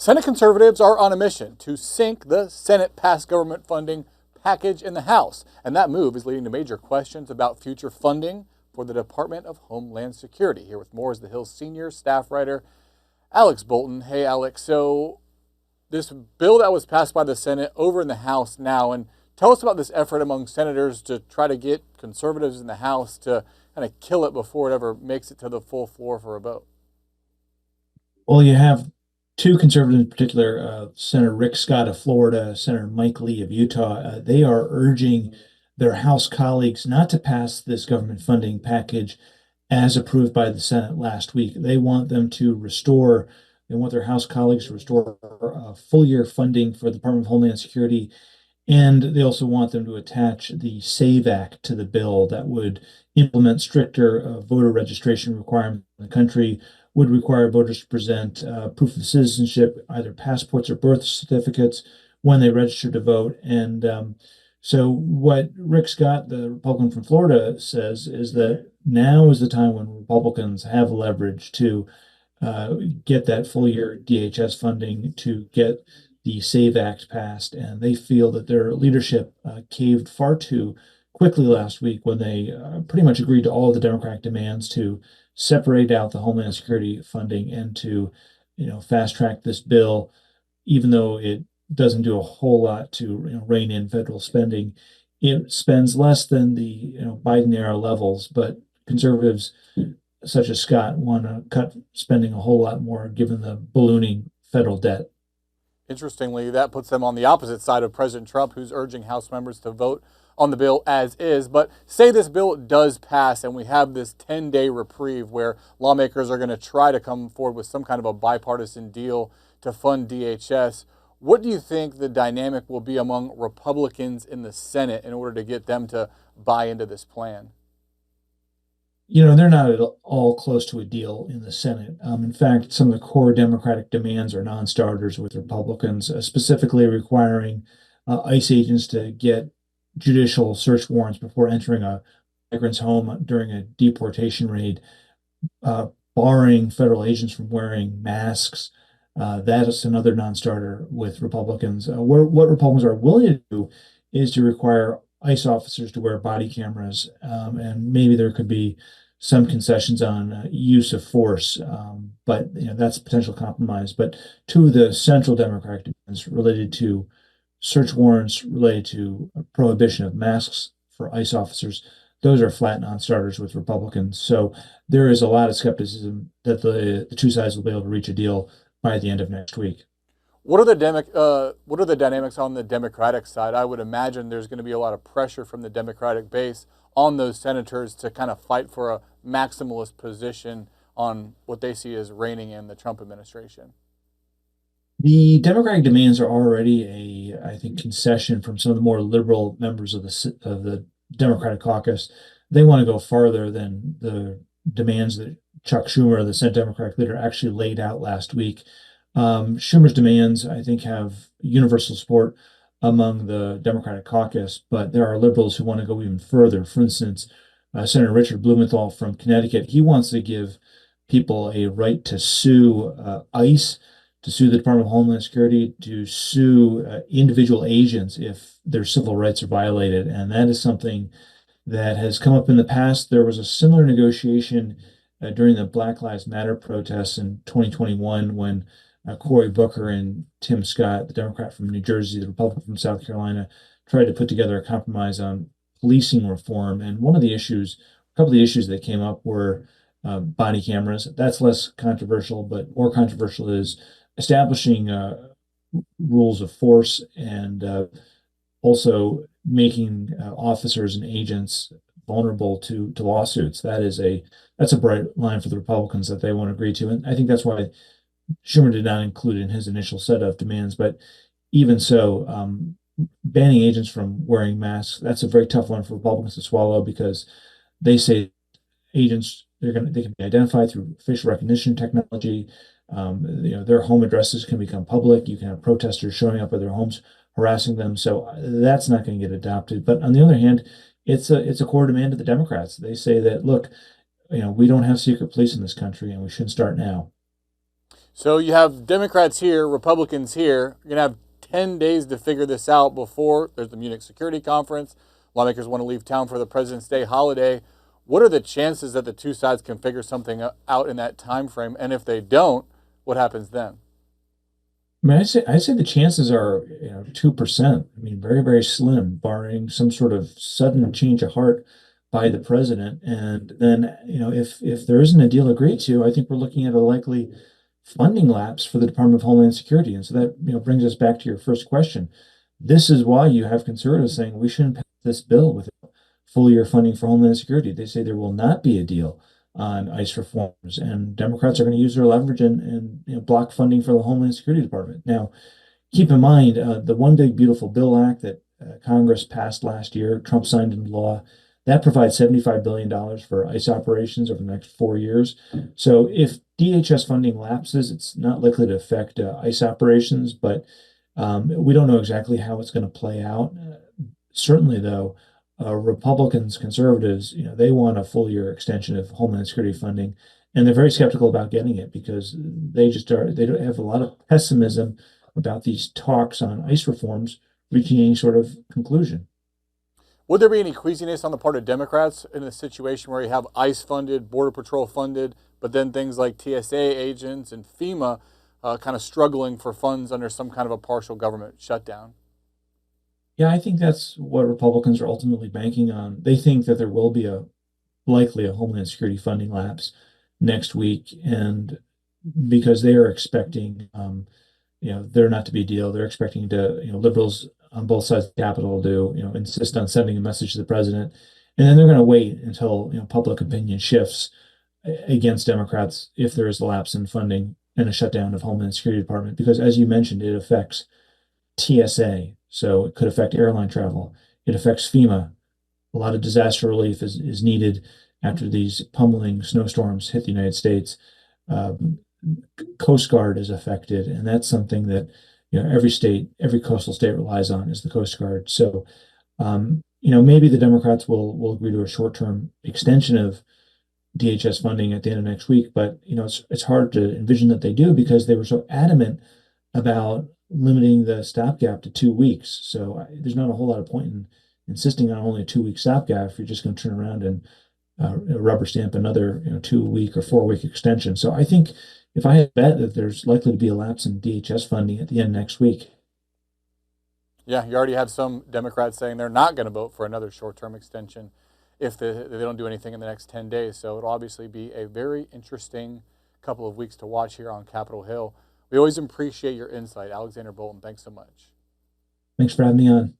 Senate conservatives are on a mission to sink the Senate-passed government funding package in the House, and that move is leading to major questions about future funding for the Department of Homeland Security. Here with more is the Hill's senior staff writer, Alex Bolton. Hey, Alex. So this bill that was passed by the Senate over in the House now, and tell us about this effort among senators to try to get conservatives in the House to kind of kill it before it ever makes it to the full floor for a vote. Well, you have two conservatives in particular, Senator Rick Scott of Florida, Senator Mike Lee of Utah. They are urging their House colleagues not to pass this government funding package as approved by the Senate last week. They want them to restore, they want their House colleagues to restore full year funding for the Department of Homeland Security. And they also want them to attach the SAVE Act to the bill that would implement stricter voter registration requirements in the country, would require voters to present proof of citizenship, either passports or birth certificates, when they register to vote. And so what Rick Scott, the Republican from Florida, says is that now is the time when Republicans have leverage to get that full year DHS funding, to get the SAVE Act passed. And they feel that their leadership caved far too quickly last week when they pretty much agreed to all of the Democratic demands to separate out the Homeland Security funding and to, fast track this bill, even though it doesn't do a whole lot to rein in federal spending. It spends less than the Biden era levels, but conservatives such as Scott want to cut spending a whole lot more given the ballooning federal debt. Interestingly, that puts them on the opposite side of President Trump, who's urging House members to vote on the bill as is. But say this bill does pass and we have this 10-day reprieve where lawmakers are going to try to come forward with some kind of a bipartisan deal to fund DHS. What do you think the dynamic will be among Republicans in the Senate in order to get them to buy into this plan? They're not at all close to a deal in the Senate. In fact, some of the core Democratic demands are non-starters with Republicans, specifically requiring ICE agents to get judicial search warrants before entering a migrant's home during a deportation raid, barring federal agents from wearing masks. That is another non-starter with Republicans. What Republicans are willing to do is to require ICE officers to wear body cameras, and maybe there could be some concessions on use of force, but that's a potential compromise. But two of the central Democratic demands related to search warrants, related to a prohibition of masks for ICE officers, those are flat non-starters with Republicans. So there is a lot of skepticism that the two sides will be able to reach a deal by the end of next week. What are the dynamics on the Democratic side? I would imagine there's going to be a lot of pressure from the Democratic base on those senators to kind of fight for a maximalist position on what they see as reigning in the Trump administration. The Democratic demands are already I think, concession from some of the more liberal members of the Democratic caucus. They want to go farther than the demands that Chuck Schumer, the Senate Democratic leader, actually laid out last week. Schumer's demands, I think, have universal support among the Democratic caucus, but there are liberals who want to go even further. For instance, Senator Richard Blumenthal from Connecticut, he wants to give people a right to sue ICE, to sue the Department of Homeland Security, to sue individual agents if their civil rights are violated. And that is something that has come up in the past. There was a similar negotiation during the Black Lives Matter protests in 2021 when Cory Booker and Tim Scott, the Democrat from New Jersey, the Republican from South Carolina, tried to put together a compromise on policing reform. And a couple of the issues that came up were body cameras. That's less controversial, but more controversial is establishing rules of force and also making officers and agents vulnerable to lawsuits. That's a bright line for the Republicans that they won't agree to. And I think that's why Schumer did not include it in his initial set of demands. But even so, banning agents from wearing masks, that's a very tough one for Republicans to swallow because they say agents, they can be identified through facial recognition technology. Their home addresses can become public. You can have protesters showing up at their homes, harassing them. So that's not going to get adopted. But on the other hand, it's a core demand of the Democrats. They say that, look, we don't have secret police in this country and we shouldn't start now. So you have Democrats here, Republicans here. You're going to have 10 days to figure this out before there's the Munich Security Conference. Lawmakers want to leave town for the President's Day holiday. What are the chances that the two sides can figure something out in that time frame? And if they don't, what happens then? I mean, I'd say the chances are, 2%. I mean, very, very slim, barring some sort of sudden change of heart by the president. And then, if there isn't a deal agreed to, I think we're looking at a likely funding lapse for the Department of Homeland Security. And so that, brings us back to your first question. This is why you have conservatives saying we shouldn't pass this bill without full year funding for Homeland Security. They say there will not be a deal on ICE reforms, and Democrats are going to use their leverage and block funding for the Homeland Security Department. Now, keep in mind the One Big Beautiful Bill Act that Congress passed last year, Trump signed into law, that provides $75 billion for ICE operations over the next 4 years. So if DHS funding lapses, it's not likely to affect ICE operations, but we don't know exactly how it's going to play out. Certainly, though, Republicans, conservatives, they want a full year extension of Homeland Security funding, and they're very skeptical about getting it because they don't have a lot of pessimism about these talks on ICE reforms reaching any sort of conclusion. Would there be any queasiness on the part of Democrats in a situation where you have ICE funded, Border Patrol funded, but then things like TSA agents and FEMA kind of struggling for funds under some kind of a partial government shutdown? Yeah, I think that's what Republicans are ultimately banking on. They think that there will be likely a Homeland Security funding lapse next week, and because they are expecting, there not to be a deal, they're expecting to, liberals on both sides of the Capitol to, insist on sending a message to the president, and then they're going to wait until, public opinion shifts against Democrats if there is a lapse in funding and a shutdown of Homeland Security Department, because as you mentioned, it affects TSA, so it could affect airline travel. It affects FEMA. A lot of disaster relief is needed after these pummeling snowstorms hit the United States. Um, Coast Guard is affected, and that's something that every state, every coastal state relies on is the Coast Guard. So, maybe the Democrats will agree to a short-term extension of DHS funding at the end of next week, but it's hard to envision that they do because they were so adamant about limiting the stopgap to 2 weeks. So there's not a whole lot of point in insisting on only a 2 week stopgap if you're just going to turn around and rubber stamp another 2 week or 4 week extension. So I think if I had to bet that there's likely to be a lapse in DHS funding at the end of next week. Yeah, you already have some Democrats saying they're not going to vote for another short-term extension if they don't do anything in the next 10 days. So it'll obviously be a very interesting couple of weeks to watch here on Capitol Hill. We always appreciate your insight. Alexander Bolton, thanks so much. Thanks for having me on.